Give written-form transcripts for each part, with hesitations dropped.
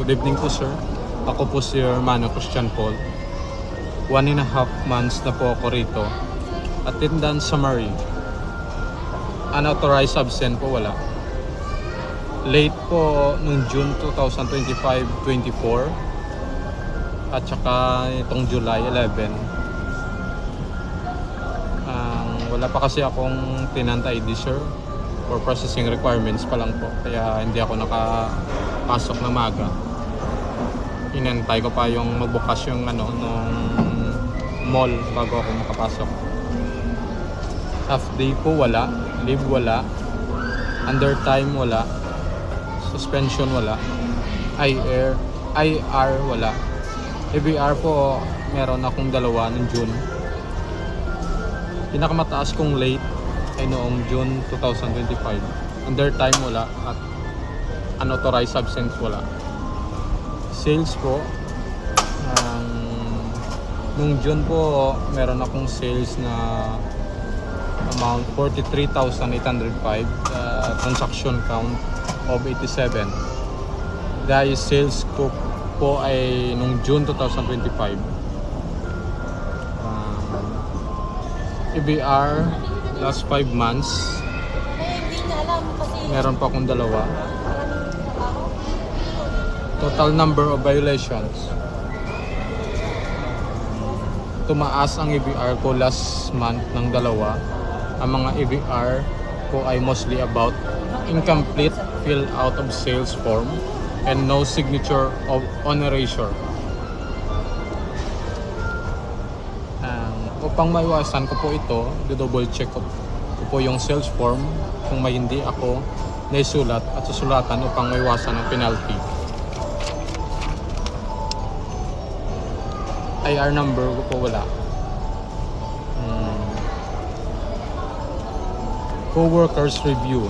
Good evening po sir. Ako po si Hermano Christian Paul. 1.5 months na po ako rito. Attendance summary. Unauthorized absent po wala. Late po nung June 2025-24 at saka itong July 11. Wala pa kasi akong tenant ID sir. For processing requirements pa lang po. Kaya hindi ako nakapasok na maga. Inantay ko pa yung magbukas yung nung mall bago ako makapasok. Half day po wala. Leave wala. Undertime wala. Suspension wala. IR wala. ABR po meron akong dalawa ng June. Pinakamataas kong late ay noong June 2025. Undertime wala at unauthorized absence wala. Sales po nung June po meron akong sales na amount 43,805, transaction count of 87. Dahil sales ko po ay nung June 2025. EBR last 5 months meron pa akong dalawa. Total number of violations, tumaas ang EBR ko last month ng dalawa. Ang mga EBR ko ay mostly about incomplete fill out of sales form and no signature on erasure. Upang maiwasan ko po ito, double check ko po yung sales form kung may hindi ako naisulat at susulatan upang maiwasan ang penalty. IR number ko po wala. Co-workers review.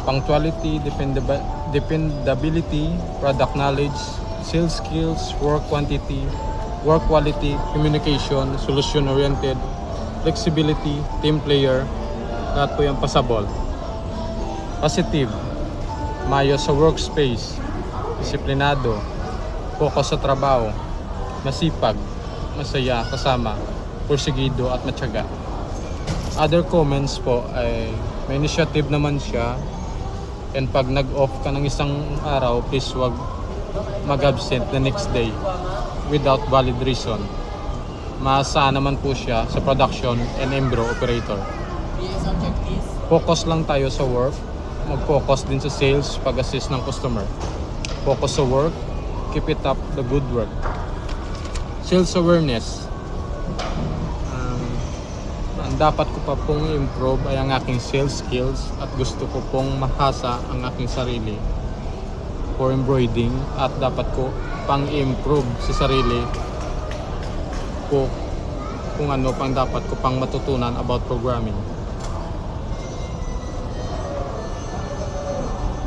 Punctuality, dependability, product knowledge, sales skills, work quantity, work quality, communication, solution-oriented, flexibility, team player, lahat po yung pasabol. Positive, mayo sa workspace, disiplinado, focus sa trabaho, masipag, masaya, kasama, porsigido at matyaga. Other comments po ay may initiative naman siya, and pag nag-off ka ng isang araw, please wag mag-absent the next day without valid reason. Maasahan naman po siya sa production and embro operator. Focus lang tayo sa work. Mag-focus din sa sales pag-assist ng customer. Focus sa work. Keep it up the good work. Sales awareness. Ang dapat ko pa pong improve ay ang aking sales skills at gusto ko pong mahasa ang aking sarili for embroidering at dapat ko pang improve sa sarili ko kung ano pang dapat ko pang matutunan about programming.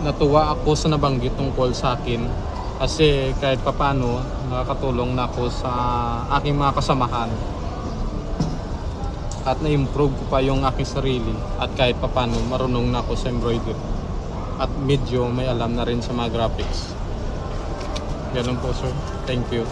Natuwa ako sa nabanggit tungkol sa akin kasi kahit papano nakakatulong na ako sa aking mga kasamahan at na-improve ko pa yung aking sarili at kahit papano marunong na ako sa embroidery at medyo may alam na rin sa mga graphics. Ganun po sir. Thank you.